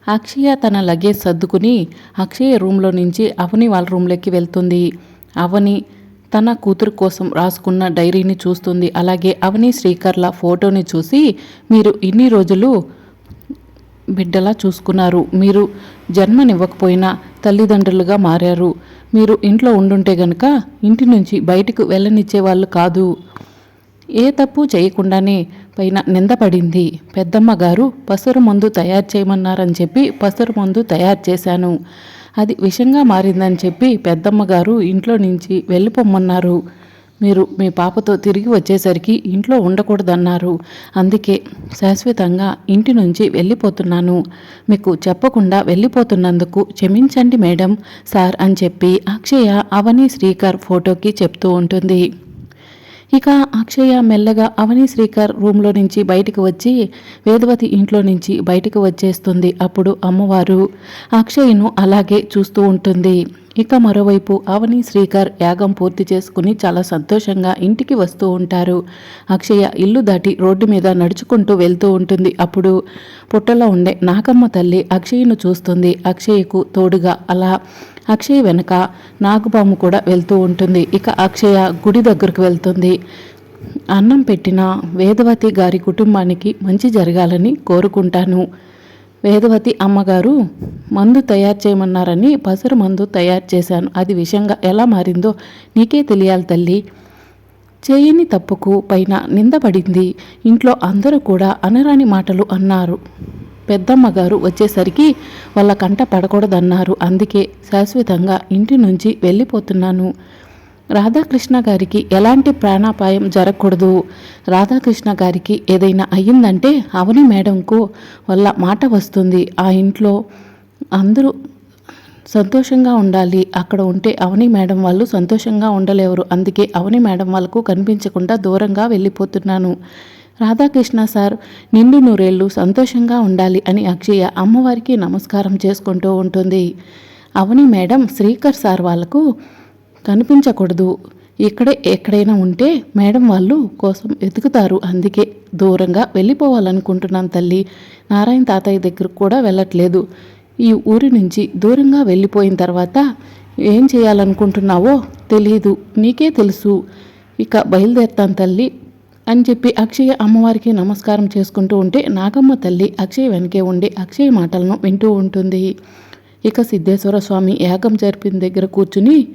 అక్షయ తన లగేజ్ సర్దుకుని అక్షయ రూమ్లో నుంచి అవని వాళ్ళ రూమ్లోకి వెళ్తుంది. అవని తన కూతురు కోసం రాసుకున్న డైరీని చూస్తుంది. అలాగే అవని శ్రీకర్ల ఫోటోని చూసి, మీరు ఇన్ని రోజులు బిడ్డలా చూసుకున్నారు. మీరు జన్మనివ్వకపోయినా తల్లిదండ్రులుగా మారారు. మీరు ఇంట్లో ఉండుంటే గనక ఇంటి నుంచి బయటకు వెళ్ళనిచ్చే వాళ్ళు కాదు. ఏ తప్పు చేయకుండానే పైన నిందపడింది. పెద్దమ్మ గారు పసరు మందు తయారు చేయమన్నారని చెప్పి పసరు మందు తయారు చేశాను. అది విషంగా మారిందని చెప్పి పెద్దమ్మ గారు ఇంట్లో నుంచి వెళ్ళిపోమ్మన్నారు. మీరు మీ పాపతో తిరిగి వచ్చేసరికి ఇంట్లో ఉండకూడదన్నారు. అందుకే శాశ్వతంగా ఇంటి నుంచి వెళ్ళిపోతున్నాను. మీకు చెప్పకుండా వెళ్ళిపోతున్నందుకు క్షమించండి మేడం, సార్ అని చెప్పి అక్షయ అవని శ్రీకర్ ఫోటోకి చెప్తూ ఉంటుంది. ఇక అక్షయ మెల్లగా అవని శ్రీకర్ రూమ్లో నుంచి బయటకు వచ్చి వేదవతి ఇంట్లో నుంచి బయటకు వచ్చేస్తుంది. అప్పుడు అమ్మవారు అక్షయను అలాగే చూస్తూ ఉంటుంది. ఇక మరోవైపు అవని శ్రీకర్ యాగం పూర్తి చేసుకుని చాలా సంతోషంగా ఇంటికి వస్తూ ఉంటారు. అక్షయ ఇల్లు దాటి రోడ్డు మీద నడుచుకుంటూ వెళ్తూ ఉంటుంది. అప్పుడు పుట్టలో ఉండే నాగమ్మ తల్లి అక్షయను చూస్తుంది. అక్షయకు తోడుగా అలా అక్షయ్ వెనక నాగబాము కూడా వెళ్తూ ఉంటుంది. ఇక అక్షయ గుడి దగ్గరకు వెళ్తుంది. అన్నం పెట్టిన వేదవతి గారి కుటుంబానికి మంచి జరగాలని కోరుకుంటాను. వేదవతి అమ్మగారు మందు తయారు చేయమన్నారని పసరు మందు తయారు చేశాను. అది విషంగా ఎలా మారిందో నీకే తెలియాలి తల్లి. చేయని తప్పుకు పైన నిందపడింది. ఇంట్లో అందరూ కూడా అనరాని మాటలు అన్నారు. పెద్దమ్మగారు వచ్చేసరికి వాళ్ళ కంట పడకూడదన్నారు. అందుకే శాశ్వతంగా ఇంటి నుంచి వెళ్ళిపోతున్నాను. రాధాకృష్ణ గారికి ఎలాంటి ప్రాణాపాయం జరగకూడదు. రాధాకృష్ణ గారికి ఏదైనా అయ్యిందంటే అవని మేడంకు వాళ్ళ మాట వస్తుంది. ఆ ఇంట్లో అందరూ సంతోషంగా ఉండాలి. అక్కడ ఉంటే అవని మేడం వాళ్ళు సంతోషంగా ఉండలేరు. అందుకే అవని మేడం వాళ్ళకు కనిపించకుండా దూరంగా వెళ్ళిపోతున్నాను. రాధాకృష్ణ సార్ నిండు నూరేళ్ళు సంతోషంగా ఉండాలి అని అక్షయ అమ్మవారికి నమస్కారం చేసుకుంటూ ఉంటుంది. అవని మేడం శ్రీకర్ సార్ వాళ్ళకు కనిపించకూడదు. ఇక్కడే ఎక్కడైనా ఉంటే మేడం వాళ్ళు కోసం వెతుకుతారు. అందుకే దూరంగా వెళ్ళిపోవాలనుకుంటున్నాను తల్లి. నారాయణ తాతయ్య దగ్గరకు కూడా వెళ్ళట్లేదు. ఈ ఊరి నుంచి దూరంగా వెళ్ళిపోయిన తర్వాత ఏం చేయాలనుకుంటున్నావో తెలీదు, నీకే తెలుసు. ఇక బయలుదేరుతాను తల్లి అని చెప్పి అక్షయ అమ్మవారికి నమస్కారం చేసుకుంటూ ఉంటే నాగమ్మ తల్లి అక్షయ్ వెనకే ఉండి అక్షయ్ మాటలను వింటూ ఉంటుంది. ఇక సిద్ధేశ్వర స్వామి యాగం జరిపిన దగ్గర కూర్చుని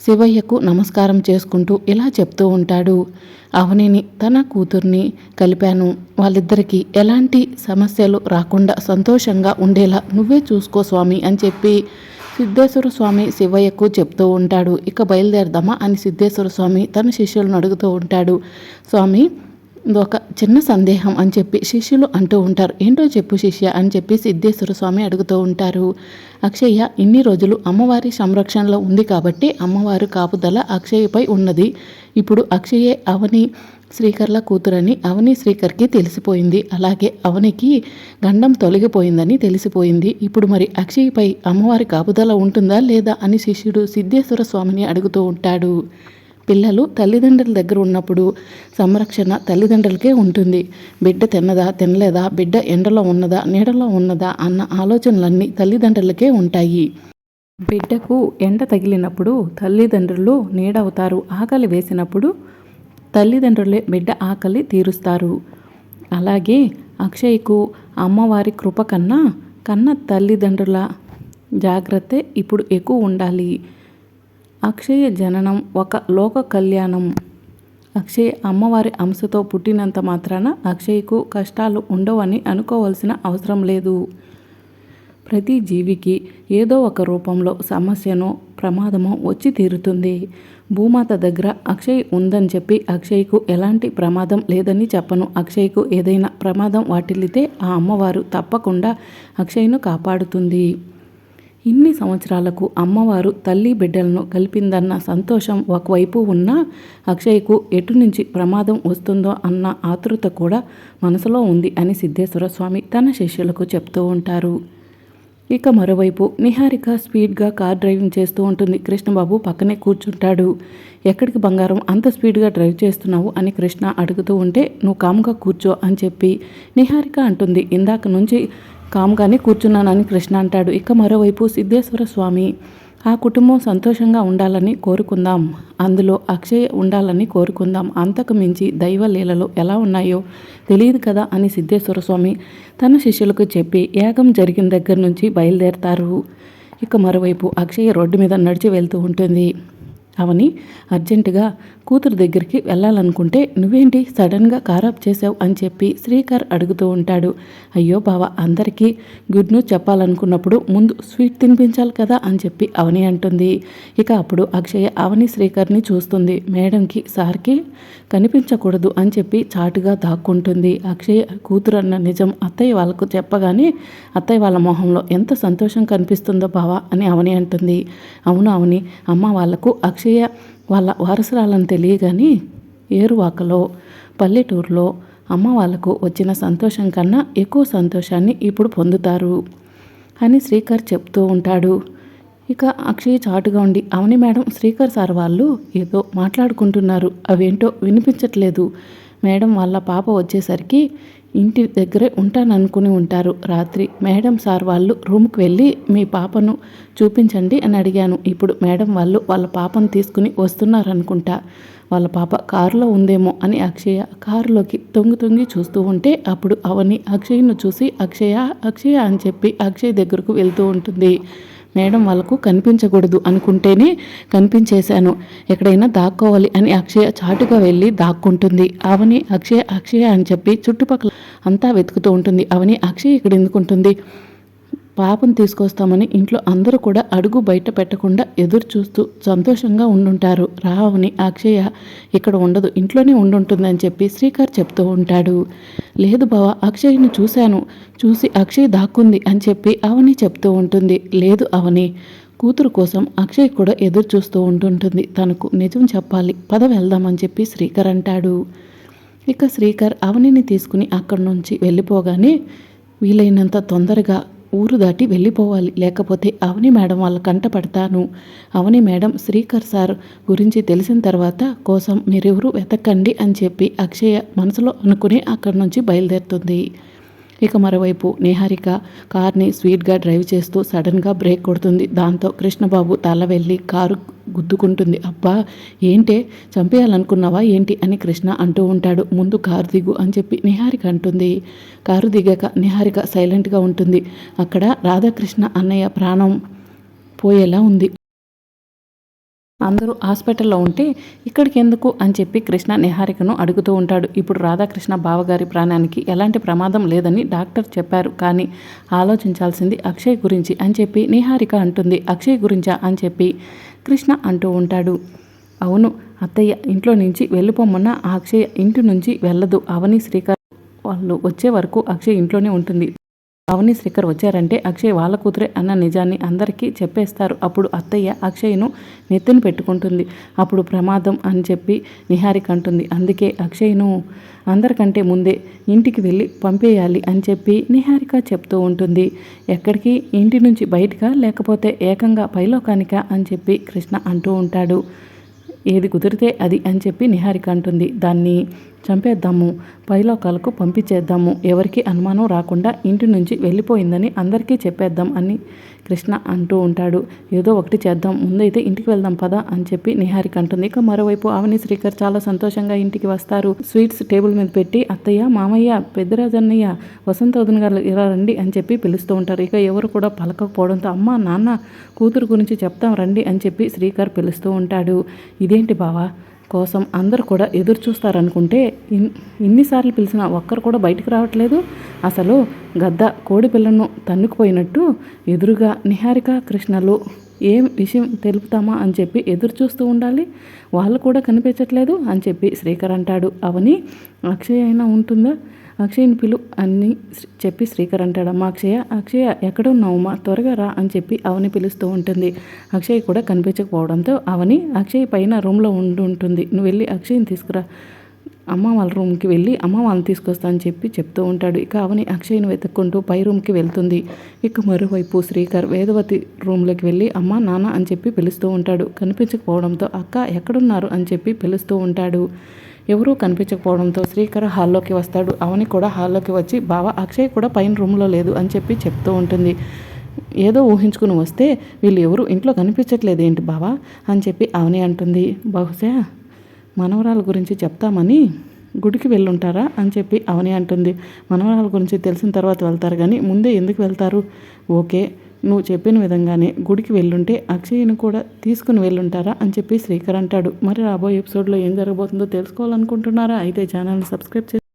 శివయ్యకు నమస్కారం చేసుకుంటూ ఇలా చెప్తూ ఉంటాడు. అవనిని తన కూతుర్ని కలిపాను. వాళ్ళిద్దరికీ ఎలాంటి సమస్యలు రాకుండా సంతోషంగా ఉండేలా నువ్వే చూసుకో స్వామి అని చెప్పి సిద్ధేశ్వర స్వామి శివయ్యకు చెప్తూ ఉంటాడు. ఇక బయలుదేరదామా అని సిద్ధేశ్వర స్వామి తన శిష్యులను అడుగుతూ ఉంటాడు. స్వామి ఇదొక చిన్న సందేహం అని చెప్పి శిష్యులు అంటూ ఉంటారు. ఏంటో చెప్పు శిష్య అని చెప్పి సిద్ధేశ్వర స్వామి అడుగుతూ ఉంటారు. అక్షయ్య ఇన్ని రోజులు అమ్మవారి సంరక్షణలో ఉంది కాబట్టి అమ్మవారు కాపుదల అక్షయ్యపై ఉన్నది. ఇప్పుడు అక్షయే అవని శ్రీకర్ల కూతురని అవని శ్రీకర్కి తెలిసిపోయింది. అలాగే అవనికి గండం తొలగిపోయిందని తెలిసిపోయింది. ఇప్పుడు మరి అక్షయ్పై అమ్మవారి కాపుదల ఉంటుందా లేదా అని శిష్యుడు సిద్ధేశ్వర స్వామిని అడుగుతూ ఉంటాడు. పిల్లలు తల్లిదండ్రుల దగ్గర ఉన్నప్పుడు సంరక్షణ తల్లిదండ్రులకే ఉంటుంది. బిడ్డ తిన్నదా తినలేదా, బిడ్డ ఎండలో ఉన్నదా నీడలో ఉన్నదా అన్న ఆలోచనలన్నీ తల్లిదండ్రులకే ఉంటాయి. బిడ్డకు ఎండ తగిలినప్పుడు తల్లిదండ్రులు నీడవుతారు. ఆకలి వేసినప్పుడు తల్లిదండ్రులే బిడ్డ ఆకలి తీరుస్తారు. అలాగే అక్షయ్కు అమ్మవారి కృప కన్నా తల్లిదండ్రుల జాగ్రత్తే ఇప్పుడు ఎక్కువ ఉండాలి. అక్షయ జననం ఒక లోక కళ్యాణం. అక్షయ్ అమ్మవారి అంశతో పుట్టినంత మాత్రాన అక్షయ్కు కష్టాలు ఉండవని అనుకోవాల్సిన అవసరం లేదు. ప్రతి జీవికి ఏదో ఒక రూపంలో సమస్యనో ప్రమాదమో వచ్చి తీరుతుంది. భూమాత దగ్గర అక్షయ్ ఉందని చెప్పి అక్షయ్కు ఎలాంటి ప్రమాదం లేదని చెప్పను. అక్షయ్కు ఏదైనా ప్రమాదం వాటిల్లితే ఆ అమ్మవారు తప్పకుండా అక్షయ్ను కాపాడుతుంది. ఇన్ని సంవత్సరాలకు అమ్మవారు తల్లి బిడ్డలను కలిపిందన్న సంతోషం ఒకవైపు ఉన్నా అక్షయ్కు ఎటు నుంచి ప్రమాదం వస్తుందో అన్న ఆతృత కూడా మనసులో ఉంది అని సిద్ధేశ్వర స్వామి తన శిష్యులకు చెప్తూ ఉంటారు. ఇక మరోవైపు నిహారిక స్పీడ్గా కార్ డ్రైవింగ్ చేస్తూ ఉంటుంది. కృష్ణబాబు పక్కనే కూర్చుంటాడు. ఎక్కడికి బంగారం అంత స్పీడ్గా డ్రైవ్ చేస్తున్నావు అని కృష్ణ అడుగుతూ ఉంటే నువ్వు కామ్గా కూర్చో అని చెప్పి నిహారిక అంటుంది. ఇందాక నుంచి కామ్గానే కూర్చున్నానని కృష్ణ అంటాడు. ఇక మరోవైపు సిద్ధేశ్వర స్వామి, ఆ కుటుంబం సంతోషంగా ఉండాలని కోరుకుందాం, అందులో అక్షయ్ ఉండాలని కోరుకుందాం, అంతకు మించి దైవ లీలలు ఎలా ఉన్నాయో తెలియదు కదా అని సిద్ధేశ్వర స్వామి తన శిష్యులకు చెప్పి యాగం జరిగిన దగ్గర నుంచి బయలుదేరతారు. ఇక మరోవైపు అక్షయ్ రోడ్డు మీద నడిచి వెళ్తూ ఉంటుంది. అవని అర్జెంటుగా కూతురు దగ్గరికి వెళ్ళాలనుకుంటే నువ్వేంటి సడన్గా కారాప్ చేసావు అని చెప్పి శ్రీకర్ అడుగుతూ ఉంటాడు. అయ్యో బావ, అందరికీ గుడ్ న్యూస్ చెప్పాలనుకున్నప్పుడు ముందు స్వీట్ తినిపించాలి కదా అని చెప్పి అవని అంటుంది. ఇక అప్పుడు అక్షయ అవని శ్రీకర్ని చూస్తుంది. మేడంకి సార్కి కనిపించకూడదు అని చెప్పి చాటుగా దాక్కుంటుంది. అక్షయ కూతురు అన్న నిజం అత్తయ్య వాళ్ళకు చెప్పగానే అత్తయ్య వాళ్ళ మొహంలో ఎంత సంతోషం కనిపిస్తుందో బావా అని అవని అంటుంది. అవును అవని, అమ్మ వాళ్లకు అక్షయ వాళ్ళ వారసురాలని తెలియగాని ఏరువాకలో పల్లెటూరులో అమ్మ వాళ్ళకు వచ్చిన సంతోషం కన్నా ఎక్కువ సంతోషాన్ని ఇప్పుడు పొందుతారు అని శ్రీకర్ చెప్తూ ఉంటాడు. ఇక అక్షయ్ చాటుగా ఉండి అవని మేడం, శ్రీకర్ సార్ వాళ్ళు ఏదో మాట్లాడుకుంటున్నారు, అవేంటో వినిపించట్లేదు మేడం, వాళ్ళ పాప వచ్చేసరికి ఇంటి దగ్గరే ఉంటాననుకుని ఉంటారు. రాత్రి మేడం సార్ వాళ్ళు రూమ్కి వెళ్ళి మీ పాపను చూపించండి అని అడిగాను. ఇప్పుడు మేడం వాళ్ళు వాళ్ళ పాపను తీసుకుని వస్తున్నారనుకుంటా, వాళ్ళ పాప కారులో ఉందేమో అని అక్షయ కారులోకి తొంగి చూస్తూ ఉంటే అప్పుడు అవని అక్షయ్ను చూసి అక్షయ అక్షయ అని చెప్పి అక్షయ్ దగ్గరకు వెళ్తూ ఉంటుంది. మేడం వాళ్ళకు కనిపించకూడదు అనుకుంటేనే కనిపించేశాను, ఎక్కడైనా దాక్కోవాలి అని అక్షయ చాటుగా వెళ్ళి దాక్కుంటుంది. అవని అక్షయ అక్షయ అని చెప్పి చుట్టుపక్కల అంతా వెతుకుతూ ఉంటుంది. అవని అక్షయ్ ఇక్కడ ఎందుకుంటుంది, పాపను తీసుకొస్తామని ఇంట్లో అందరూ కూడా అడుగు బయట పెట్టకుండా ఎదురు చూస్తూ సంతోషంగా ఉండుంటారు. రావని అక్షయ ఇక్కడ ఉండదు, ఇంట్లోనే ఉండుంటుందని చెప్పి శ్రీకర్ చెప్తూ ఉంటాడు. లేదు బావ, అక్షయ్ని చూసి అక్షయ్ దాక్కుంది అని చెప్పి అవని చెప్తూ ఉంటుంది. లేదు అవని, కూతురు కోసం అక్షయ్ కూడా ఎదురు చూస్తూ ఉంటుంటుంది, తనకు నిజం చెప్పాలి, పద వెళ్దామని చెప్పి శ్రీకర్ అంటాడు. ఇక శ్రీకర్ అవనిని తీసుకుని అక్కడి నుంచి వెళ్ళిపోగానే వీలైనంత తొందరగా ఊరు దాటి వెళ్ళిపోవాలి, లేకపోతే అవని మేడం వాళ్ళ కంట పడతాను. అవని మేడం శ్రీకర్ సార్ గురించి తెలిసిన తర్వాత కోసం మీరెవరు వెతకండి అని చెప్పి అక్షయ మనసులో అనుకుని అక్కడి నుంచి బయలుదేరుతుంది. ఇక మరోవైపు నిహారిక కార్ని స్వీట్గా డ్రైవ్ చేస్తూ సడన్గా బ్రేక్ కొడుతుంది. దాంతో కృష్ణబాబు తల వెళ్ళి కారు గుద్దుకుంటుంది. అబ్బా ఏంటే, చంపేయాలనుకున్నావా ఏంటి అని కృష్ణ అంటూ ఉంటాడు. ముందు కారు దిగు అని చెప్పి నిహారిక అంటుంది. కారు దిగాక నిహారిక సైలెంట్గా ఉంటుంది. అక్కడ రాధాకృష్ణ అన్నయ్య ప్రాణం పోయేలా ఉంది, అందరూ హాస్పిటల్లో ఉంటే ఇక్కడికి ఎందుకు అని చెప్పి కృష్ణ నిహారికను అడుగుతూ ఉంటాడు. ఇప్పుడు రాధాకృష్ణ బావగారి ప్రాణానికి ఎలాంటి ప్రమాదం లేదని డాక్టర్ చెప్పారు, కానీ ఆలోచించాల్సింది అక్షయ్ గురించి అని చెప్పి నిహారిక అంటుంది. అక్షయ్ గురించా అని చెప్పి కృష్ణ అంటూ ఉంటాడు. అవును అత్తయ్య, ఇంట్లో నుంచి వెళ్ళిపోమన్నా అక్షయ్ ఇంటి నుంచి వెళ్ళదు. అవని శ్రీకర్ వాళ్ళు వచ్చే వరకు అక్షయ్ ఇంట్లోనే ఉంటుంది. అవని శ్రీకర్ వచ్చారంటే అక్షయ్ వాళ్ళ కూతురే అన్న నిజాన్ని అందరికీ చెప్పేస్తారు. అప్పుడు అత్తయ్య అక్షయ్ను నెత్తిన పెట్టుకుంటుంది, అప్పుడు ప్రమాదం అని చెప్పి నిహారిక అంటుంది. అందుకే అక్షయ్ను అందరికంటే ముందే ఇంటికి వెళ్ళి పంపేయాలి అని చెప్పి నిహారిక చెప్తూ ఉంటుంది. ఎక్కడికి, ఇంటి నుంచి బయటకా లేకపోతే ఏకంగా పైలోకానికా అని చెప్పి కృష్ణ అంటూ ఉంటాడు. ఏది కుదిరితే అది అని చెప్పి నిహారిక అంటుంది. దాన్ని చంపేద్దాము, పైలోకాలకు పంపించేద్దాము, ఎవరికి అనుమానం రాకుండా ఇంటి నుంచి వెళ్ళిపోయిందని అందరికీ చెప్పేద్దాం అని కృష్ణ అంటూ ఉంటాడు. ఏదో ఒకటి చేద్దాం, ముందైతే ఇంటికి వెళ్దాం పదా అని చెప్పి నిహారిక అంటుంది. ఇక మరోవైపు అవని శ్రీకర్ చాలా సంతోషంగా ఇంటికి వస్తారు. స్వీట్స్ టేబుల్ మీద పెట్టి అత్తయ్య, మామయ్య, పెద్దరాజన్నయ్య, వసంత వదిన గారు ఇలా రండి అని చెప్పి పిలుస్తూ ఉంటారు. ఇక ఎవరు కూడా పలకపోవడంతో అమ్మ నాన్న కూతురు గురించి చెప్తాం రండి అని చెప్పి శ్రీకర్ పిలుస్తూ ఉంటాడు. ఇదేంటి బావా కోసం అందరు కూడా ఎదురు చూస్తారనుకుంటే ఇన్నిసార్లు పిలిచినా ఒక్కరు కూడా బయటకు రావట్లేదు, అసలు గద్ద కోడి పిల్లను తన్నుకుపోయినట్టు ఎదురుగా నిహారిక కృష్ణలు ఏం విషయం తెలుపుతామా అని చెప్పి ఎదురు చూస్తూ ఉండాలి, వాళ్ళు కూడా కనిపించట్లేదు అని చెప్పి శ్రీకర్ అంటాడు. అవని అక్షయ అయినా ఉంటుందా, అక్షయ్ని పిలు అని చెప్పి శ్రీకర్ అంటాడు. అమ్మ అక్షయ, అక్షయ ఎక్కడ ఉన్నావమ్మా, త్వరగా రా అని చెప్పి అవని పిలుస్తూ ఉంటుంది. అక్షయ్ కూడా కనిపించకపోవడంతో అవని అక్షయ్ పైన రూమ్లో ఉంటుంది, నువ్వు వెళ్ళి అక్షయ్ని తీసుకురా, అమ్మ వాళ్ళ రూమ్కి వెళ్ళి అమ్మ వాళ్ళని తీసుకొస్తా అని చెప్పి చెప్తూ ఉంటాడు. ఇక అవని అక్షయ్ని వెతుక్కుంటూ పై రూమ్కి వెళ్తుంది. ఇక మరోవైపు శ్రీకర్ వేదవతి రూమ్లోకి వెళ్ళి అమ్మ నాన్న అని చెప్పి పిలుస్తూ ఉంటాడు. కనిపించకపోవడంతో అక్క ఎక్కడున్నారు అని చెప్పి పిలుస్తూ ఉంటాడు. ఎవరూ కనిపించకపోవడంతో శ్రీకర్ హాల్లోకి వస్తాడు. అవని కూడా హాల్లోకి వచ్చి బావా అక్షయ్ కూడా పైన రూమ్లో లేదు అని చెప్పి చెప్తూ ఉంటుంది. ఏదో ఊహించుకుని వస్తే వీళ్ళు ఎవరు ఇంట్లో కనిపించట్లేదు ఏంటి బావా అని చెప్పి అవని అంటుంది. బహుశా మనవరాల గురించి చెప్తామని గుడికి వెళ్ళుంటారా అని చెప్పి అవని అంటుంది. మనవరాల గురించి తెలిసిన తర్వాత వెళ్తారు కానీ ముందే ఎందుకు వెళ్తారు? ఓకే, నువ్వు చెప్పిన విధంగానే గుడికి వెళ్ళుంటే అక్షయ్ని కూడా తీసుకుని వెళ్ళుంటారా అని చెప్పి శ్రీకర్ అంటాడు. మరి రాబోయే ఎపిసోడ్లో ఏం జరగబోతుందో తెలుసుకోవాలనుకుంటున్నారా? అయితే ఛానల్ని సబ్స్క్రైబ్ చేసి